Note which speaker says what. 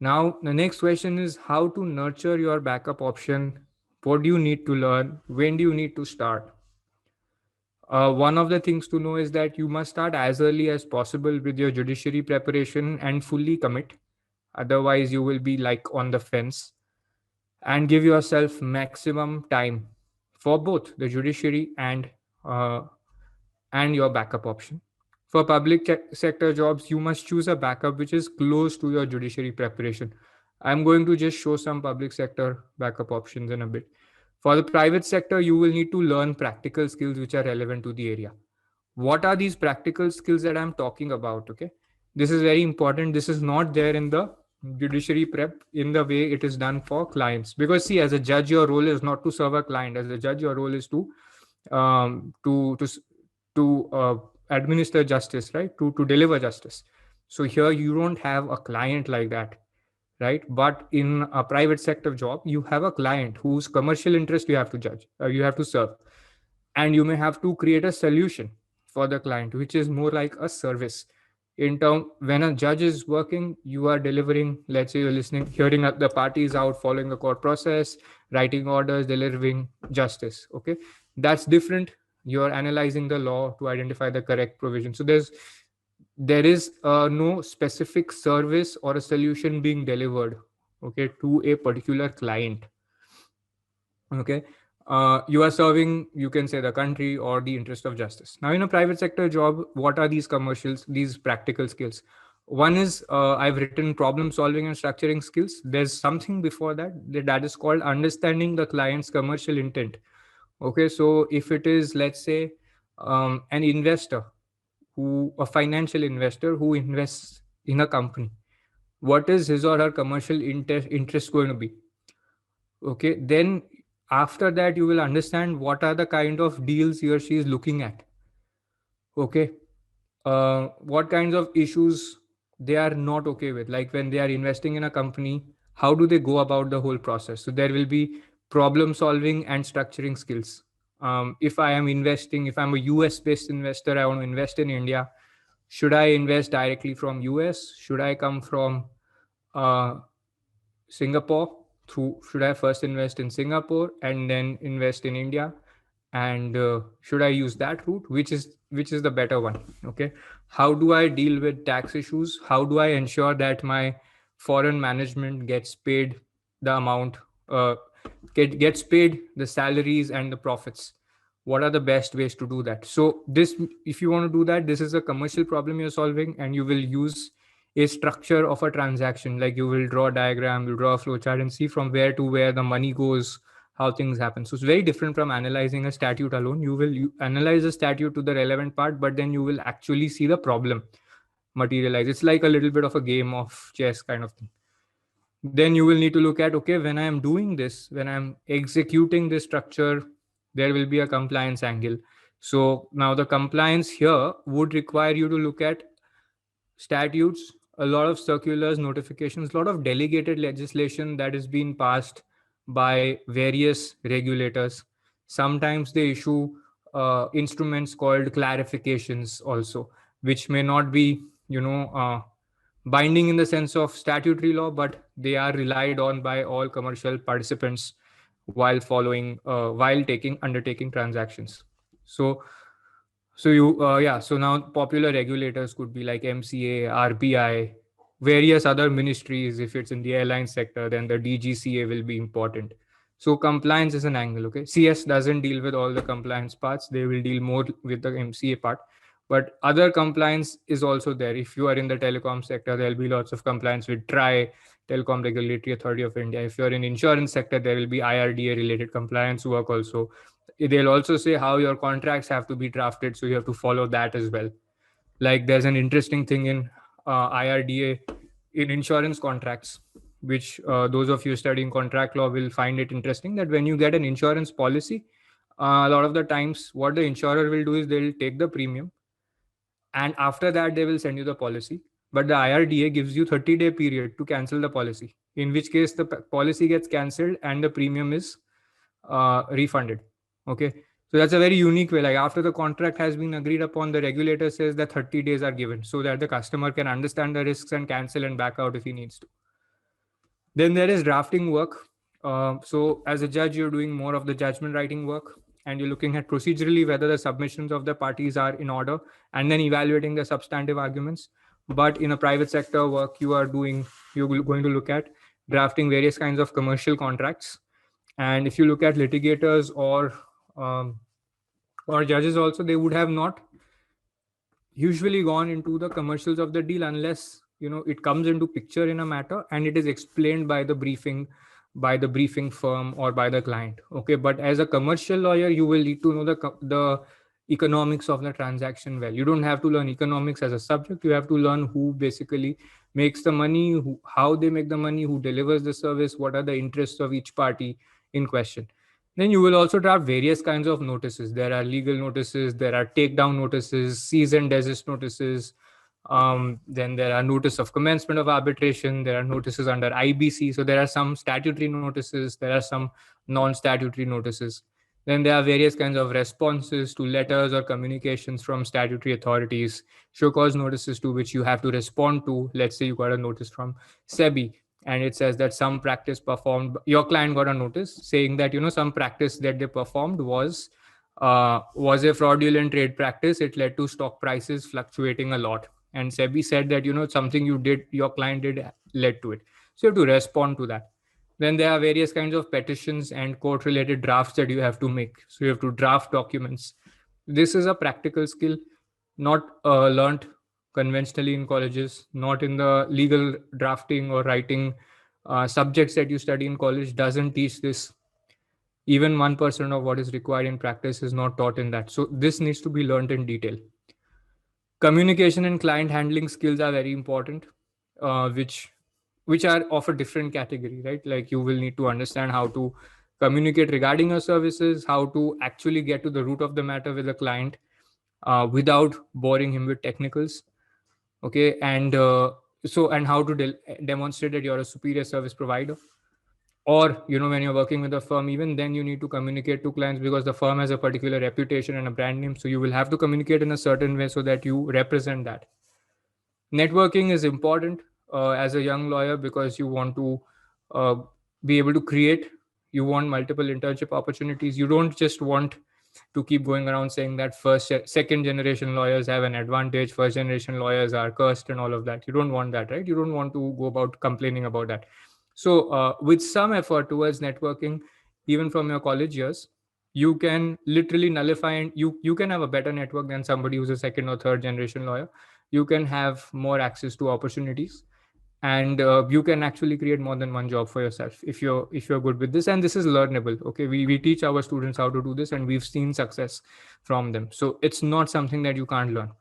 Speaker 1: Now, the next question is how to nurture your backup option. What do you need to learn? When do you need to start? One of the things to know is that you must start as early as possible with your judiciary preparation and fully commit. Otherwise, you will be like on the fence, and give yourself maximum time for both the judiciary uh, and your backup option. For public sector jobs, you must choose a backup which is close to your judiciary preparation. I'm going to just show some public sector backup options in a bit. For the private sector, you will need to learn practical skills which are relevant to the area. What are these practical skills that I'm talking about? Okay, this is very important. This is not there in the judiciary prep in the way it is done for clients, because see, as a judge your role is not to serve a client. As a judge your role is to um, to to administer justice, right? To deliver justice. So here you don't have a client like that, right? But in a private sector job, you have a client whose commercial interest you have to judge, you have to serve, and you may have to create a solution for the client, which is more like a service. In term, when a judge is working, you are delivering. Let's say you're listening, hearing the parties out, following the court process, writing orders, delivering justice. Okay, that's different. You're analyzing the law to identify the correct provision. So there is no specific service or a solution being delivered, okay, to a particular client. Okay, you are serving, you can say, the country or the interest of justice. Now in a private sector job, what are these commercials, these practical skills? One is, I've written problem solving and structuring skills. There's something before that is called understanding the client's commercial intent. Okay, so if it is, let's say, an investor, who a financial investor who invests in a company, what is his or her commercial interest going to be? Okay, then after that you will understand what are the kind of deals he or she is looking at. Okay, what kinds of issues they are not okay with, like when they are investing in a company, how do they go about the whole process? So there will be problem solving and structuring skills. If I am investing, if I'm a US based investor, I want to invest in India, should I invest directly from US? Should I come from uh, Singapore? Through, should I first invest in Singapore and then invest in India? And should I use that route? Which is the better one? Okay, how do I deal with tax issues? How do I ensure that my foreign management gets paid the amount, uh, gets paid the salaries and the profits? What are the best ways to do that? So this, if you want to do that, this is a commercial problem you're solving, and you will use a structure of a transaction. Like you will draw a diagram, you draw a flowchart, and see from where to where the money goes, how things happen. So it's very different from analyzing a statute alone. You analyze the statute to the relevant part, but then you will actually see the problem materialize. It's like a little bit of a game of chess kind of thing. Then you will need to look at, okay, when I am doing this, when I'm executing this structure, there will be a compliance angle. So now the compliance here would require you to look at statutes, a lot of circulars, notifications, a lot of delegated legislation that is being passed by various regulators. Sometimes they issue instruments called clarifications also, which may not be, binding in the sense of statutory law, but they are relied on by all commercial participants while taking undertaking transactions. So so now popular regulators could be like MCA, RBI, various other ministries. If it's in the airline sector, then the DGCA will be important. So compliance is an angle. Okay, CS doesn't deal with all the compliance parts. They will deal more with the MCA part. But other compliance is also there. If you are in the telecom sector, there'll be lots of compliance with TRAI, Telecom Regulatory Authority of India. If you're in insurance sector, there will be IRDA related compliance work also. They'll also say how your contracts have to be drafted, so you have to follow that as well. Like there's an interesting thing in IRDA in insurance contracts, which those of you studying contract law will find it interesting, that when you get an insurance policy, a lot of the times what the insurer will do is they'll take the premium, and after that they will send you the policy. But the IRDA gives you 30-day period to cancel the policy, in which case the policy gets cancelled and the premium is refunded. Okay, so that's a very unique way. Like after the contract has been agreed upon, the regulator says that 30 days are given so that the customer can understand the risks and cancel and back out if he needs to. Then there is drafting work. So as a judge, you're doing more of the judgment writing work, and you're looking at procedurally whether the submissions of the parties are in order, and then evaluating the substantive arguments. But in a private sector work, you're going to look at drafting various kinds of commercial contracts. And if you look at litigators um, or judges also, they would have not usually gone into the commercials of the deal unless it comes into picture in a matter and it is explained by the briefing firm or by the client. Okay, but as a commercial lawyer, you will need to know the economics of the transaction well. You don't have to learn economics as a subject. You have to learn who basically makes the money, how they make the money, who delivers the service, what are the interests of each party in question. Then you will also draft various kinds of notices. There are legal notices, there are takedown notices, cease and desist notices. Then there are notice of commencement of arbitration. There are notices under IBC. So there are some statutory notices. There are some non-statutory notices. Then there are various kinds of responses to letters or communications from statutory authorities, show cause notices to which you have to respond to. Let's say you got a notice from SEBI and it says that some practice performed, your client got a notice saying that some practice that they performed was a fraudulent trade practice. It led to stock prices fluctuating a lot, and SEBI said that something your client did led to it. So you have to respond to that. Then there are various kinds of petitions and court related drafts that you have to make. So you have to draft documents. This is a practical skill, not learnt conventionally in colleges, not in the legal drafting or writing subjects that you study in college doesn't teach this. Even 1% of what is required in practice is not taught in that. So this needs to be learned in detail. Communication and client handling skills are very important, which are of a different category, right? Like you will need to understand how to communicate regarding your services, how to actually get to the root of the matter with the client without boring him with technicals. Okay, and and how to demonstrate that you're a superior service provider. Or when you're working with a firm, even then you need to communicate to clients because the firm has a particular reputation and a brand name, so you will have to communicate in a certain way so that you represent that. Networking is important as a young lawyer because you want to uh, be able to create, you want multiple internship opportunities. You don't just want to keep going around saying that second generation lawyers have an advantage, first generation lawyers are cursed and all of that. You don't want that, right? You don't want to go about complaining about that. So with some effort towards networking, even from your college years, you can literally nullify, and you can have a better network than somebody who's a second or third generation lawyer. You can have more access to opportunities, and you can actually create more than one job for yourself if you're good with this. And this is learnable. Okay, we teach our students how to do this, and we've seen success from them. So it's not something that you can't learn.